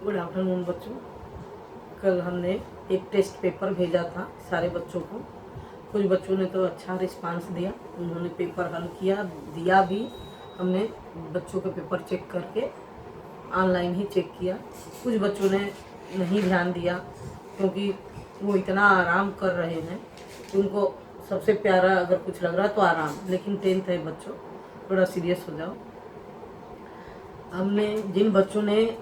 Good afternoon बच्चों। कल हमने एक टेस्ट पेपर भेजा था सारे बच्चों को। कुछ बच्चों ने तो अच्छा रिस्पांस दिया, उन्होंने पेपर हल किया, दिया भी। हमने बच्चों के पेपर चेक करके ऑनलाइन ही चेक किया। कुछ बच्चों ने नहीं ध्यान दिया क्योंकि वो इतना आराम कर रहे हैं कि उनको सबसे प्यारा अगर कुछ लग रहा तो आराम, लेकिन 10th है बच्चों, थोड़ा सीरियस हो जाओ। हमने जिन बच्चों ने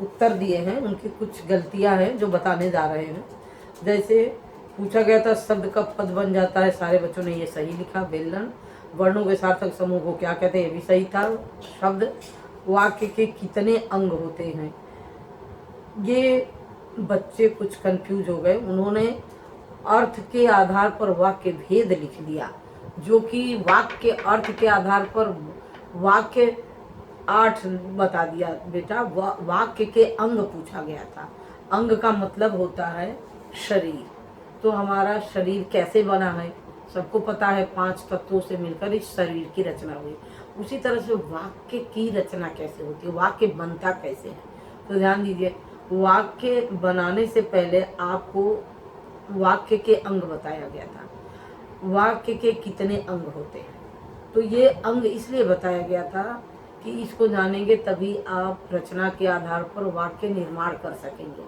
उत्तर दिए हैं उनकी कुछ गलतियां हैं जो बताने जा रहे हैं। जैसे पूछा गया था शब्द कब पद बन जाता है, सारे बच्चों ने ये सही लिखा। वेलन वर्णों के सार्थक समूह को क्या कहते हैं, ये भी सही था। शब्द वाक्य के कितने अंग होते हैं, ये बच्चे कुछ कंफ्यूज हो गए। उन्होंने अर्थ के आधार पर वाक्य भेद लिख दिया, जो कि वाक्य के अर्थ के आधार पर वाक्य 8 बता दिया। बेटा वाक्य के अंग पूछा गया था। अंग का मतलब होता है शरीर। तो हमारा शरीर कैसे बना है सबको पता है, 5 तत्वों से मिलकर इस शरीर की रचना हुई। उसी तरह से वाक्य की रचना कैसे होती है, वाक्य बनता कैसे है। तो ध्यान दीजिए, वाक्य बनाने से पहले आपको वाक्य के अंग बताया गया था। वाक्य के कितने अंग होते हैं, तो ये अंग इसलिए बताया गया था कि इसको जानेंगे तभी आप रचना के आधार पर वाक्य निर्माण कर सकेंगे।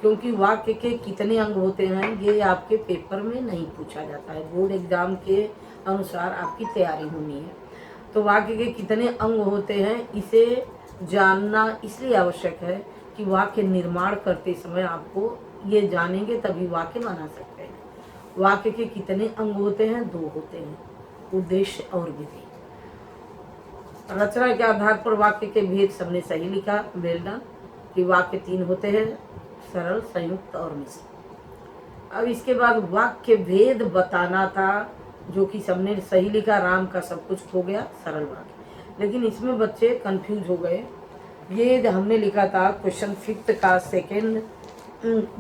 क्योंकि वाक्य के कितने अंग होते हैं ये आपके पेपर में नहीं पूछा जाता है, बोर्ड एग्जाम के अनुसार आपकी तैयारी होनी है। तो वाक्य के कितने अंग होते हैं इसे जानना इसलिए आवश्यक है कि वाक्य निर्माण करते समय आपको ये जानेंगे तभी वाक्य बना सकते हैं। वाक्य के कितने अंग होते हैं, 2 होते हैं, उद्देश्य और विधि। रचना के आधार पर वाक्य के भेद सबने सही लिखा, वेल डन। कि वाक्य 3 होते हैं, सरल, संयुक्त और मिश्र। अब इसके बाद वाक्य भेद बताना था, जो कि सबने सही लिखा। राम का सब कुछ खो गया, सरल वाक्य। लेकिन इसमें बच्चे कंफ्यूज हो गए। ये हमने लिखा था क्वेश्चन 5th का सेकेंड,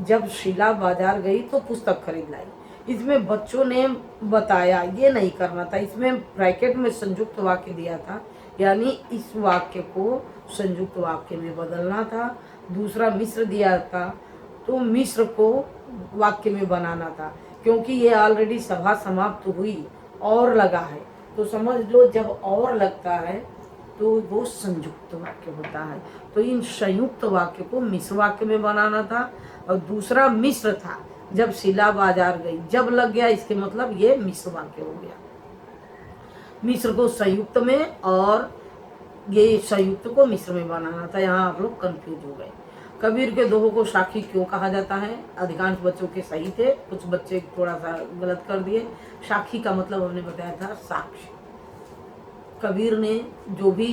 जब शीला बाजार गई तो पुस्तक खरीद लाई। इसमें बच्चों ने बताया ये नहीं करना था, इसमें ब्रैकेट में संयुक्त वाक्य दिया था, यानी इस वाक्य को संयुक्त वाक्य में बदलना था। दूसरा मिश्र दिया था, तो मिश्र को वाक्य में बनाना था। क्योंकि ये ऑलरेडी सभा समाप्त हुई और लगा है, तो समझ लो जब और लगता है तो वो संयुक्त वाक्य होता है। तो इन संयुक्त वाक्य को मिश्र वाक्य में बनाना था। और दूसरा मिश्र था, जब शीला बाजार गई, जब लग गया इसके मतलब ये मिश्र वाक्य हो गया। मिश्र को संयुक्त में और ये संयुक्त को मिश्र में बनाना था। यहाँ आप लोग कंफ्यूज हो गए। कबीर के दोहों को साखी क्यों कहा जाता है, अधिकांश बच्चों के सही थे, कुछ बच्चे थोड़ा सा गलत कर दिए। साखी का मतलब हमने बताया था साक्ष्य। कबीर ने जो भी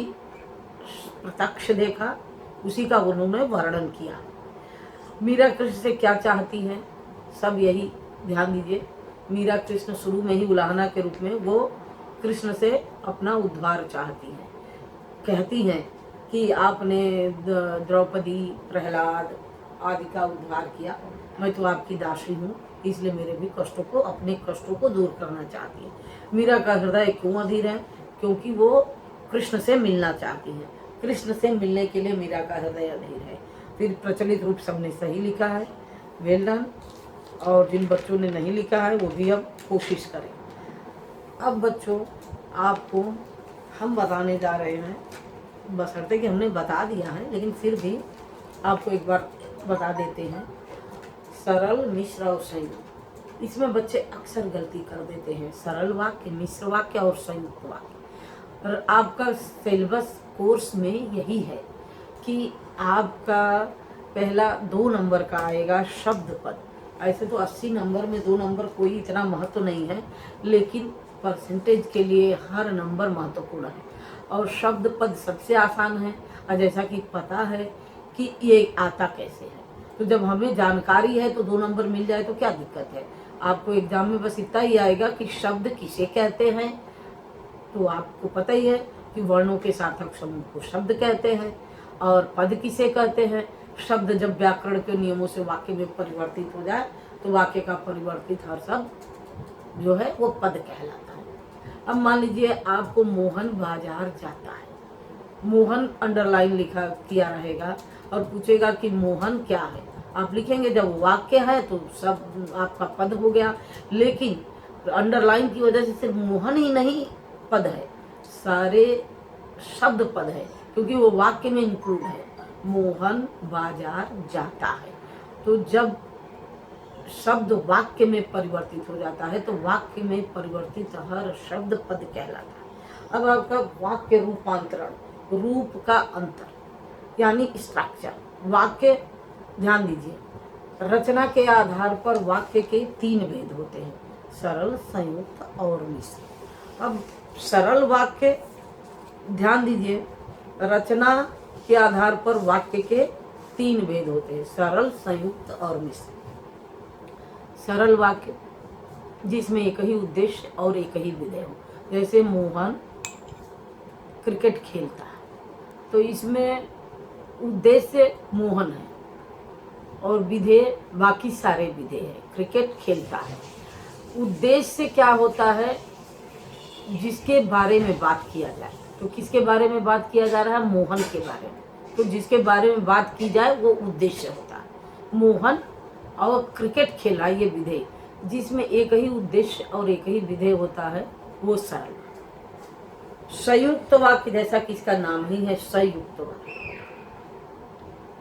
प्रत्यक्ष देखा उसी का उन्होंने वर्णन किया। मीरा कृष्ण से क्या चाहती है, सब यही ध्यान दीजिए। मीरा कृष्ण शुरू में ही उलाहना के रूप में वो कृष्ण से अपना उद्धार चाहती है। कहती हैं कि आपने द्रौपदी, प्रहलाद आदि का उद्धार किया, मैं तो आपकी दासी हूँ, इसलिए मेरे भी कष्टों को, अपने कष्टों को दूर करना चाहती है। मीरा का हृदय क्यों अधीर है, क्योंकि वो कृष्ण से मिलना चाहती है। कृष्ण से मिलने के लिए मीरा का हृदय अधीर है। फिर प्रचलित रूप सबने सही लिखा है, वेल डन। और जिन बच्चों ने नहीं लिखा है वो भी अब कोशिश करें। अब बच्चों आपको हम बताने जा रहे हैं, बशर्ते कि हमने बता दिया है लेकिन फिर भी आपको एक बार बता देते हैं। सरल, मिश्र और संयुक्त, इसमें बच्चे अक्सर गलती कर देते हैं। सरल वाक्य, मिश्र वाक्य और संयुक्त वाक्य। और आपका सिलेबस कोर्स में यही है कि आपका पहला 2 नंबर का आएगा शब्द पद। ऐसे तो 80 नंबर में 2 नंबर कोई इतना महत्व नहीं है, लेकिन परसेंटेज के लिए हर नंबर महत्वपूर्ण है। और शब्द पद सबसे आसान है, और जैसा कि पता है कि ये आता कैसे है, तो जब हमें जानकारी है तो 2 नंबर मिल जाए तो क्या दिक्कत है। आपको एग्जाम में बस इतना ही आएगा कि शब्द किसे कहते हैं, तो आपको पता ही है कि वर्णों के सार्थक समूह को शब्द कहते हैं। और पद किसे कहते हैं, शब्द जब व्याकरण के नियमों से वाक्य में परिवर्तित हो जाए तो वाक्य का परिवर्तित हर शब्द जो है वो पद कहलाता है। अब मान लीजिए आपको मोहन बाजार जाता है, मोहन अंडरलाइन लिखा किया रहेगा, और पूछेगा कि मोहन क्या है। आप लिखेंगे, जब वाक्य है तो सब आपका पद हो गया, लेकिन अंडरलाइन की वजह से सिर्फ मोहन ही नहीं पद है, सारे शब्द पद है, क्योंकि वो वाक्य में इंक्लूड है। मोहन बाजार जाता है, तो जब शब्द वाक्य में परिवर्तित हो जाता है तो वाक्य में परिवर्तित हर शब्द पद कहलाता है। अब आपका वाक्य रूपांतरण, रूप का अंतर यानी स्ट्रक्चर। वाक्य, ध्यान दीजिए, रचना के आधार पर वाक्य के 3 भेद होते हैं, सरल, संयुक्त और मिश्र। अब सरल वाक्य, ध्यान दीजिए, रचना के आधार पर वाक्य के 3 भेद होते हैं, सरल, संयुक्त और मिश्र। सरल वाक्य जिसमें एक ही उद्देश्य और एक ही विधेय हो, जैसे मोहन क्रिकेट खेलता है, तो इसमें उद्देश्य मोहन है और विधेय बाकी सारे विधेय है। क्रिकेट खेलता है, उद्देश्य क्या होता है, जिसके बारे में बात किया जाए। तो किसके बारे में बात किया जा रहा है, मोहन के बारे में, तो जिसके बारे में बात की जाए वो उद्देश्य होता है। मोहन और क्रिकेट खेला, ये विधेय जिसमें एक ही उद्देश्य और एक ही विधेय होता है, वो सरल। संयुक्त वाक्य, जैसा कि इसका नाम ही है संयुक्त वाक्य,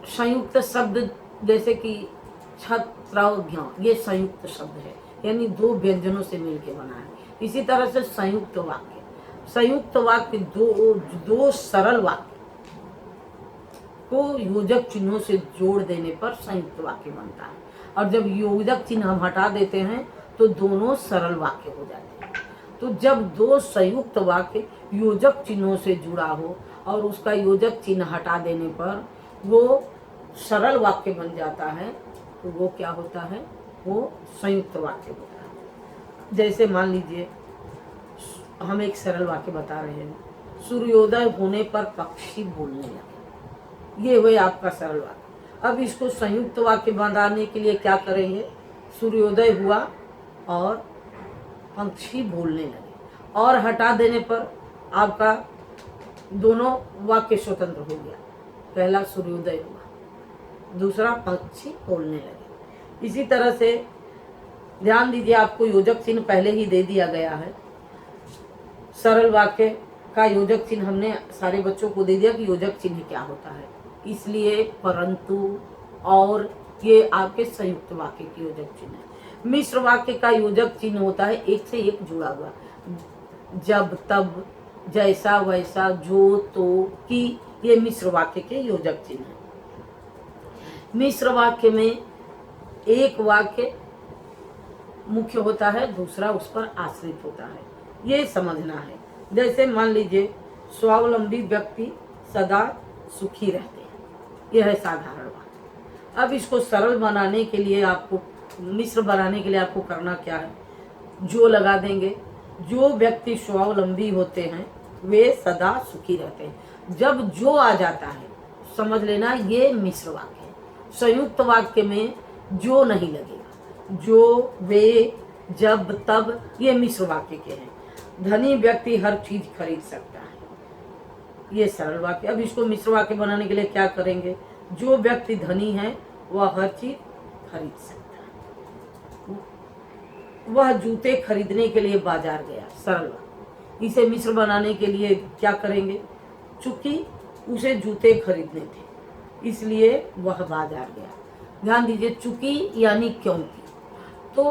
संयुक्त शब्द जैसे कि छत्रज्ञ, ये संयुक्त शब्द है, यानी 2 व्यंजनों से मिलकर बना है। इसी तरह से संयुक्त वाक्य, संयुक्त वाक्य दो सरल वाक्य को योजक चिन्हों से जोड़ देने पर संयुक्त वाक्य बनता है, और जब योजक चिन्ह हम हटा देते हैं तो दोनों सरल वाक्य हो जाते हैं। तो जब 2 संयुक्त वाक्य योजक चिन्हों से जुड़ा हो और उसका योजक चिन्ह हटा देने पर वो सरल वाक्य बन जाता है, तो वो क्या होता है, वो संयुक्त वाक्य होता है। जैसे मान लीजिए हम एक सरल वाक्य बता रहे हैं, सूर्योदय होने पर पक्षी बोलने लगे, ये हुए आपका सरल वाक्य। अब इसको संयुक्त वाक्य बनाने के लिए क्या करेंगे, सूर्योदय हुआ और पक्षी बोलने लगे, और हटा देने पर आपका दोनों वाक्य स्वतंत्र हो गया। पहला सूर्योदय हुआ, दूसरा पक्षी बोलने लगे। इसी तरह से ध्यान दीजिए, आपको योजक चिन्ह पहले ही दे दिया गया है। सरल वाक्य का योजक चिन्ह हमने सारे बच्चों को दे दिया कि योजक चिन्ह क्या होता है, इसलिए परंतु और ये आपके संयुक्त वाक्य के योजक चिन्ह है। मिश्र वाक्य का योजक चिन्ह होता है एक से एक जुड़ा हुआ, जब, तब, जैसा, वैसा, जो, तो, कि, ये मिश्र वाक्य के योजक चिन्ह है। मिश्र वाक्य में एक वाक्य मुख्य होता है, दूसरा उस पर आश्रित होता है, ये समझना है। जैसे मान लीजिए स्वावलंबी व्यक्ति सदा सुखी रहते हैं, यह है साधारण वाक्य। अब इसको सरल बनाने के लिए, आपको मिश्र बनाने के लिए आपको करना क्या है, जो लगा देंगे। जो व्यक्ति स्वावलंबी होते हैं वे सदा सुखी रहते हैं। जब जो आ जाता है समझ लेना ये मिश्र वाक्य है। संयुक्त वाक्य में जो नहीं लगेगा, जो, वे, जब, तब, ये मिश्र वाक्य के हैं। धनी व्यक्ति हर चीज खरीद सकता है, ये सरल वाक्य। अब इसको मिश्र वाक्य बनाने के लिए क्या करेंगे, जो व्यक्ति धनी है वह हर चीज खरीद सकता है। वह जूते खरीदने के लिए बाजार गया, सरल वाक्य। इसे मिश्र बनाने के लिए क्या करेंगे, चूंकि उसे जूते खरीदने थे इसलिए वह बाजार गया। ध्यान दीजिए, चूंकि यानी क्योंकि, तो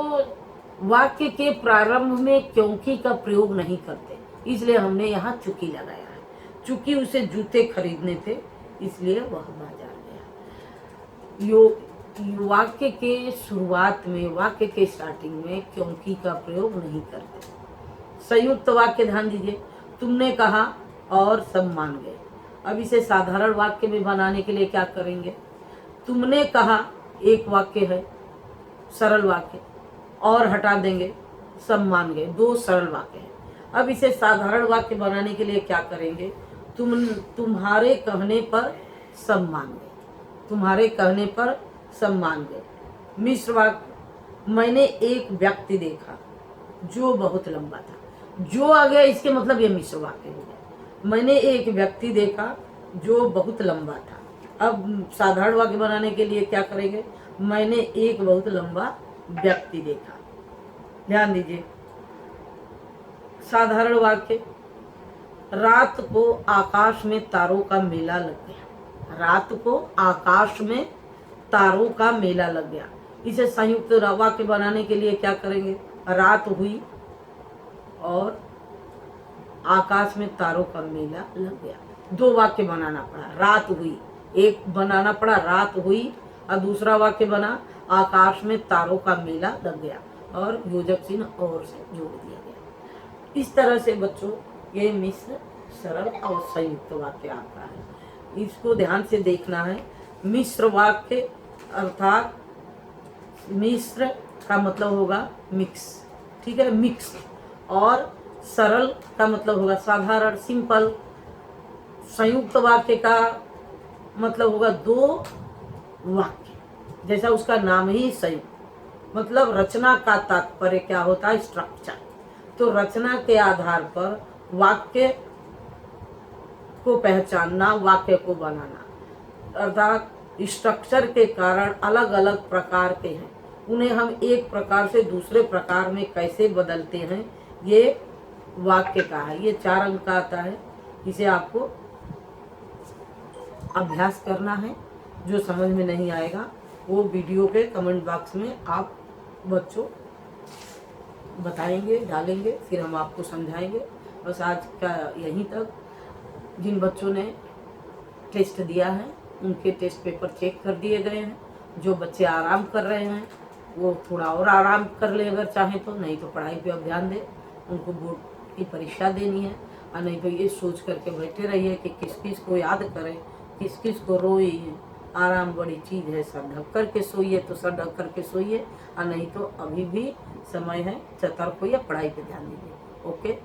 वाक्य के प्रारंभ में क्योंकि का प्रयोग नहीं करते, इसलिए हमने यहाँ चूंकि लगाया है। चूंकि उसे जूते खरीदने थे इसलिए वह बाजार गया। वाक्य के शुरुआत में, वाक्य के स्टार्टिंग में क्योंकि का प्रयोग नहीं करते। संयुक्त वाक्य, ध्यान दीजिए, तुमने कहा और सब मान गए। अब इसे साधारण वाक्य में बनाने के लिए क्या करेंगे, तुमने कहा एक वाक्य है सरल वाक्य, और हटा देंगे सब मान गए, 2 सरल वाक्य है। अब इसे साधारण वाक्य बनाने के लिए क्या करेंगे, तुम्हारे कहने पर सब मान गए, तुम्हारे कहने पर सब मान गए। मिश्र वाक्य, मैंने एक व्यक्ति देखा जो बहुत लंबा था, जो आ गया इसके मतलब ये मिश्र वाक्य हो गया। मैंने एक व्यक्ति देखा जो बहुत लंबा था, अब साधारण वाक्य बनाने के लिए क्या करेंगे? मैंने एक बहुत लंबा व्यक्ति देखा। ध्यान दीजिए, साधारण वाक्य, रात को आकाश में तारों का मेला लग गया। रात को आकाश में तारों का मेला लग गया। इसे संयुक्त वाक्य बनाने के लिए क्या करेंगे? रात हुई और आकाश में तारों का मेला लग गया। दो वाक्य बनाना पड़ा, रात हुई, एक बनाना पड़ा रात हुई और दूसरा वाक्य बना आकाश में तारों का मेला लग गया और योजक चिन्ह और से जोड़ दिया गया। इस तरह से बच्चों ये मिश्र, सरल और संयुक्त वाक्य आता है। इसको ध्यान से देखना है। मिश्र वाक्य अर्थात मिश्र का मतलब होगा मिक्स, ठीक है, मिक्स। और सरल का मतलब होगा साधारण, सिंपल। संयुक्त वाक्य का मतलब होगा दो वाक्य, जैसा उसका नाम ही संयुक्त, मतलब रचना का तात्पर्य क्या होता है? स्ट्रक्चर। तो रचना के आधार पर वाक्य को पहचानना, वाक्य को बनाना, अर्थात स्ट्रक्चर के कारण अलग अलग प्रकार के हैं, उन्हें हम एक प्रकार से दूसरे प्रकार में कैसे बदलते हैं, ये वाक्य का है। ये 4 अंक का आता है। इसे आपको अभ्यास करना है। जो समझ में नहीं आएगा वो वीडियो के कमेंट बॉक्स में आप बच्चों बताएंगे, डालेंगे, फिर हम आपको समझाएंगे। बस आज का यहीं तक। जिन बच्चों ने टेस्ट दिया है उनके टेस्ट पेपर चेक कर दिए गए हैं। जो बच्चे आराम कर रहे हैं वो थोड़ा और आराम कर ले अगर चाहें तो, नहीं तो पढ़ाई पे अब ध्यान दें। उनको बोर्ड की परीक्षा देनी है और नहीं तो ये सोच करके बैठे रहिए कि किस किस को याद करें, किस किस को रोइए। आराम बड़ी चीज़ है। सर ढक करके सोइए तो सर ढक करके सोइए और नहीं तो अभी भी समय है, सतर्क होइए, पढ़ाई पे ध्यान दीजिए। ओके।